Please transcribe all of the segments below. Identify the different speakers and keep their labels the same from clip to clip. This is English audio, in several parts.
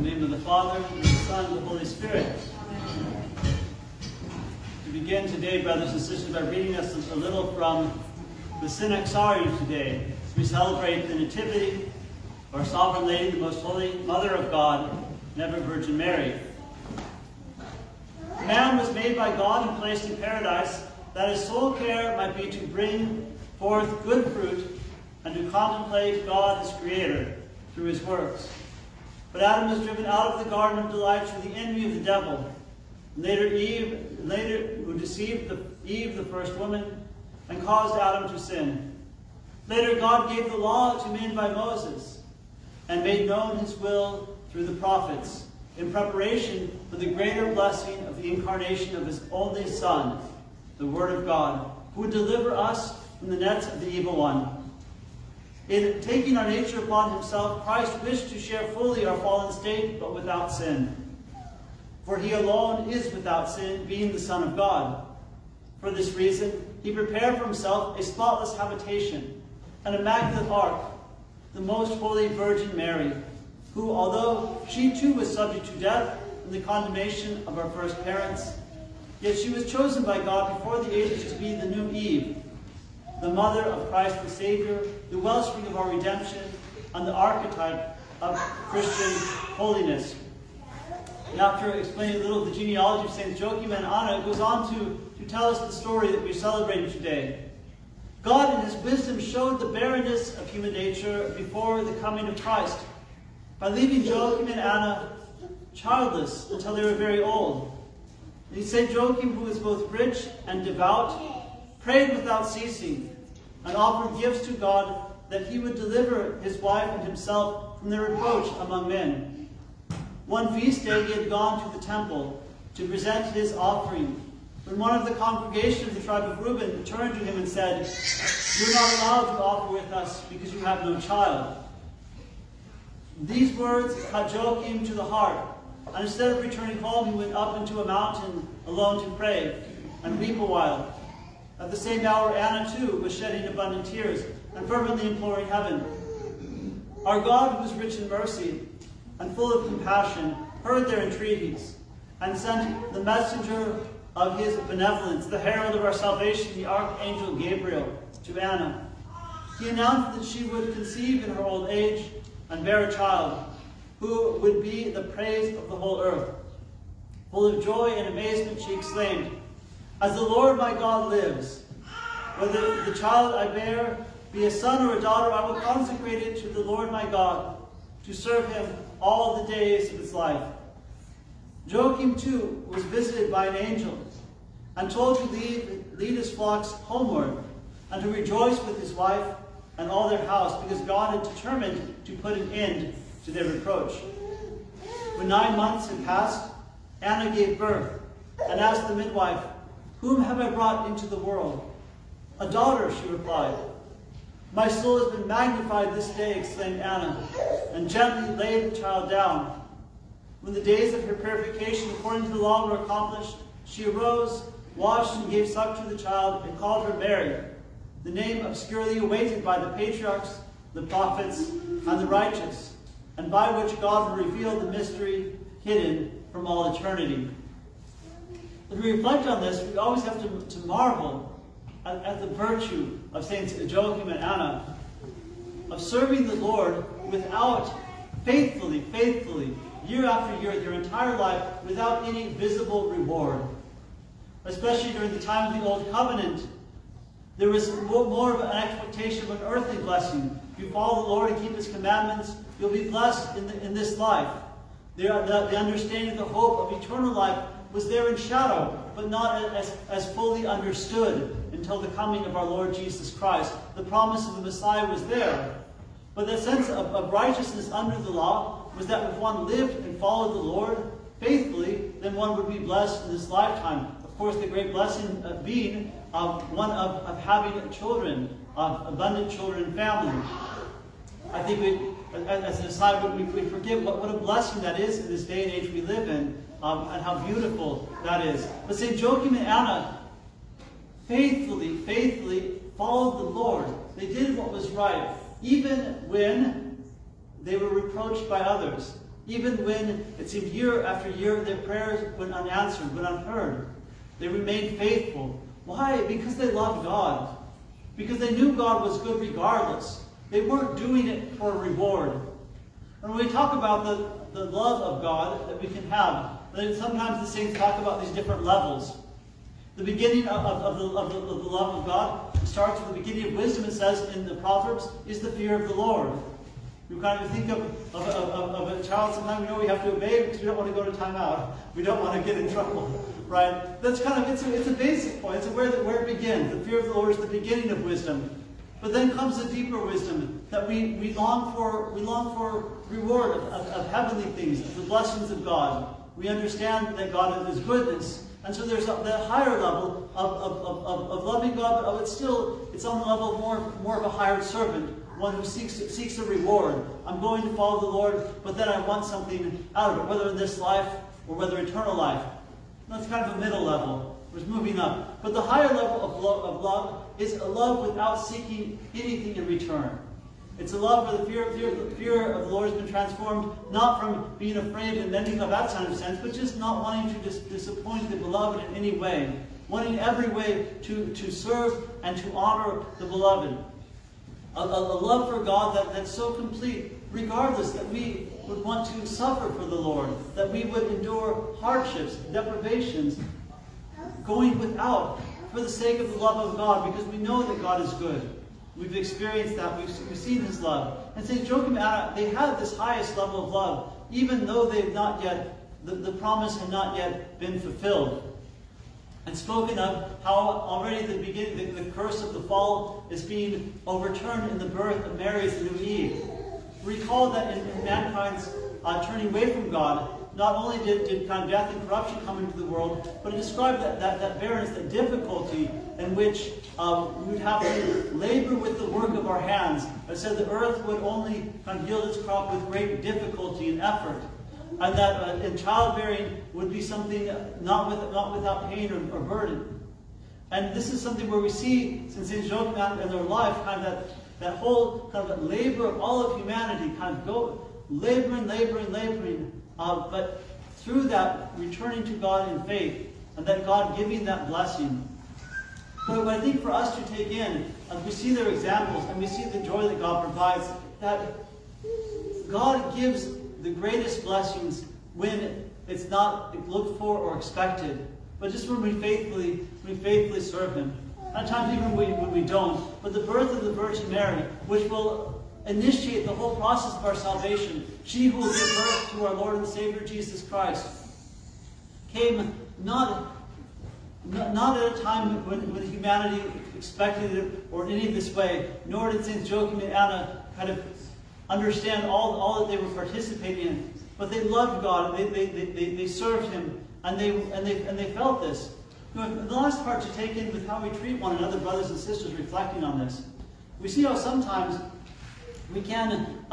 Speaker 1: name of the Father, and the Son, and the Holy Spirit. Amen. To begin today, brothers and sisters, by reading us a little from the Synaxarium today, as we celebrate the Nativity of our Sovereign Lady, the Most Holy Mother of God, and ever Virgin Mary. Man was made by God and placed in paradise, that his sole care might be to bring forth good fruit and to contemplate God his Creator through his works. But Adam was driven out of the garden of delight through the envy of the devil. Later who deceived Eve, the first woman, and caused Adam to sin. Later God gave the law to men by Moses, and made known his will through the prophets, in preparation for the greater blessing of the incarnation of his only Son, the Word of God, who would deliver us from the nets of the evil one. In taking our nature upon himself, Christ wished to share fully our fallen state, but without sin. For he alone is without sin, being the Son of God. For this reason, he prepared for himself a spotless habitation, an immaculate ark, the most holy Virgin Mary, who, although she too was subject to death and the condemnation of our first parents, yet she was chosen by God before the ages to be the new Eve, the mother of Christ the Savior, the wellspring of our redemption, and the archetype of Christian holiness. And after explaining a little of the genealogy of Saints Joachim and Anna, it goes on to tell us the story that we're celebrating today. God in his wisdom showed the barrenness of human nature before the coming of Christ, by leaving Joachim and Anna childless until they were very old. And Saint Joachim, who was both rich and devout, prayed without ceasing, and offered gifts to God that he would deliver his wife and himself from their reproach among men. One feast day he had gone to the temple to present his offering, when one of the congregation of the tribe of Reuben turned to him and said, "You are not allowed to offer with us because you have no child." These words cut Joachim to the heart, and instead of returning home, he went up into a mountain alone to pray and weep a while. At the same hour, Anna too was shedding abundant tears and fervently imploring heaven. Our God, who is rich in mercy and full of compassion, heard their entreaties and sent the messenger of his benevolence, the herald of our salvation, the archangel Gabriel, to Anna. He announced that she would conceive in her old age and bear a child, who would be the praise of the whole earth. Full of joy and amazement, she exclaimed, "As the Lord my God lives, whether the child I bear be a son or a daughter, I will consecrate it to the Lord my God, to serve him all the days of its life." Joachim too was visited by an angel, and told to lead his flocks homeward, and to rejoice with his wife and all their house, because God had determined to put an end to their reproach. When 9 months had passed, Anna gave birth, and asked the midwife, "Whom have I brought into the world?" "A daughter," she replied. "My soul has been magnified this day," exclaimed Anna, and gently laid the child down. When the days of her purification according to the law were accomplished, she arose, washed, and gave suck to the child, and called her Mary, the name obscurely awaited by the patriarchs, the prophets, and the righteous, and by which God will reveal the mystery hidden from all eternity. If we reflect on this, we always have to marvel at the virtue of Saints Joachim and Anna, of serving the Lord without, faithfully, year after year, their entire life, without any visible reward. Especially during the time of the Old Covenant, there was more of an expectation of an earthly blessing. If you follow the Lord and keep his commandments, you'll be blessed in this life. The understanding of the hope of eternal life was there in shadow, but not as fully understood until the coming of our Lord Jesus Christ. The promise of the Messiah was there, but that sense of righteousness under the law was that if one lived and followed the Lord faithfully, then one would be blessed in this lifetime. Of course, the great blessing being one of having children, of abundant children and family. I think as an aside, we forget what a blessing that is in this day and age we live in, and how beautiful that is. But St. Joachim and Anna faithfully followed the Lord. They did what was right, even when they were reproached by others. Even when it seemed year after year their prayers went unanswered, went unheard, they remained faithful. Why? Because they loved God. Because they knew God was good regardless. They weren't doing it for a reward. And when we talk about the love of God that we can have, then sometimes the saints talk about these different levels. The beginning of the love of God starts with the beginning of wisdom. It says in the Proverbs, is the fear of the Lord. We kind of think of a child. Sometimes we know we have to obey because we don't want to go to timeout. We don't want to get in trouble, right? That's kind of, it's a basic point. It's where it begins. The fear of the Lord is the beginning of wisdom. But then comes the deeper wisdom that we long for. We long for reward of heavenly things, of the blessings of God. We understand that God is goodness. And so there's that higher level of loving God, but it's on the level of more of a hired servant, one who seeks a reward. I'm going to follow the Lord, but then I want something out of it, whether in this life or whether eternal life. That's kind of a middle level. We're moving up. But the higher level of love is a love without seeking anything in return. It's a love where the fear of the Lord has been transformed, not from being afraid and ending up that kind of sense, but just not wanting to disappoint the beloved in any way. Wanting every way to serve and to honor the beloved. A love for God that's so complete, regardless, that we would want to suffer for the Lord, that we would endure hardships, deprivations, going without for the sake of the love of God, because we know that God is good. We've experienced that. We've seen His love. And St. Joachim and Anna, they had this highest level of love, even though they've not yet, the promise had not yet been fulfilled. And spoken of how already at the beginning, the curse of the fall is being overturned in the birth of Mary as the new Eve. Recall that in mankind's turning away from God, not only did kind of death and corruption come into the world, but it described that barrenness, that difficulty in which we would have to labor with the work of our hands. It said the earth would only kind of yield its crop with great difficulty and effort. And that in childbearing would be something not without pain or burden. And this is something where we see, since St. Joachim and their life, kind of that whole kind of labor of all of humanity, kind of go laboring, but through that, returning to God in faith, and then God giving that blessing. But what I think for us to take in, as we see their examples, and we see the joy that God provides, that God gives the greatest blessings when it's not looked for or expected, but just when we faithfully serve Him. At times even when we don't. But the birth of the Virgin Mary, which will initiate the whole process of our salvation, she who will give birth to our Lord and Savior Jesus Christ, came not at a time when humanity expected it or in any of this way, nor did St. Joachim and Anna kind of understand all that they were participating in. But they loved God, they served Him, and they felt this. You know, the last part to take in with how we treat one another, brothers and sisters, reflecting on this. We see how sometimes we can,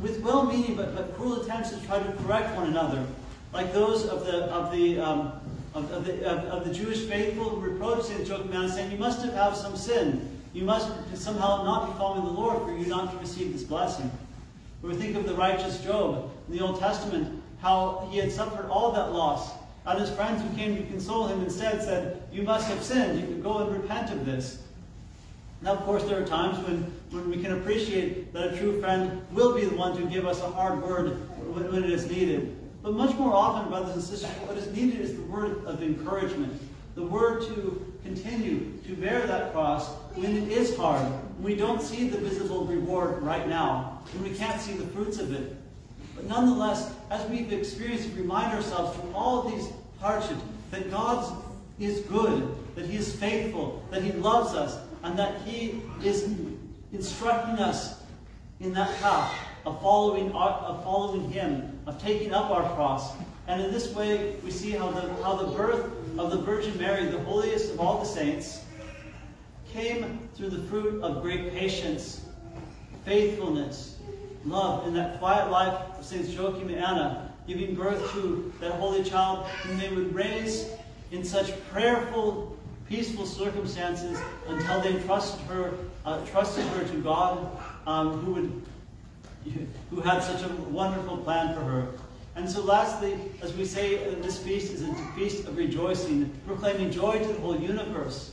Speaker 1: with well-meaning but cruel attempts to try to correct one another, like those of the Jewish faithful who reproached St. Joachim and Anna, saying, "You must have some sin. You must somehow not be following the Lord for you not to receive this blessing." Or we think of the righteous Job in the Old Testament, how he had suffered all that loss, and his friends who came to console him instead said, "You must have sinned. You can go and repent of this." Now, of course, there are times when we can appreciate that a true friend will be the one to give us a hard word when it is needed. But much more often, brothers and sisters, what is needed is the word of encouragement, the word to continue to bear that cross when it is hard, when we don't see the visible reward right now, when we can't see the fruits of it. But nonetheless, as we've experienced, we remind ourselves through all of these hardships that God is good, that He is faithful, that He loves us, and that He is instructing us in that path of following Him, of taking up our cross. And in this way, we see how the birth of the Virgin Mary, the holiest of all the saints, came through the fruit of great patience, faithfulness, love, in that quiet life of Saints Joachim and Anna, giving birth to that holy child whom they would raise in such prayerful, peaceful circumstances until they trusted her to God, who would who had such a wonderful plan for her. And so lastly, as we say, this feast is a feast of rejoicing, proclaiming joy to the whole universe,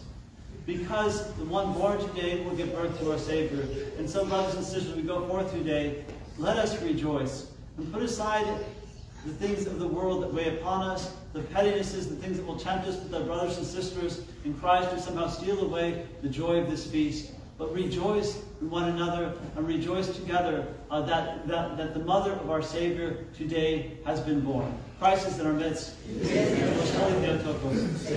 Speaker 1: because the one born today will give birth to our Savior. And so, brothers and sisters, we go forth today, let us rejoice and put aside the things of the world that weigh upon us, the pettinesses, the things that will tempt us with our brothers and sisters in Christ to somehow steal away the joy of this feast. But rejoice in one another and rejoice together that the mother of our Savior today has been born. Christ is in our midst. Most holy Theotokos.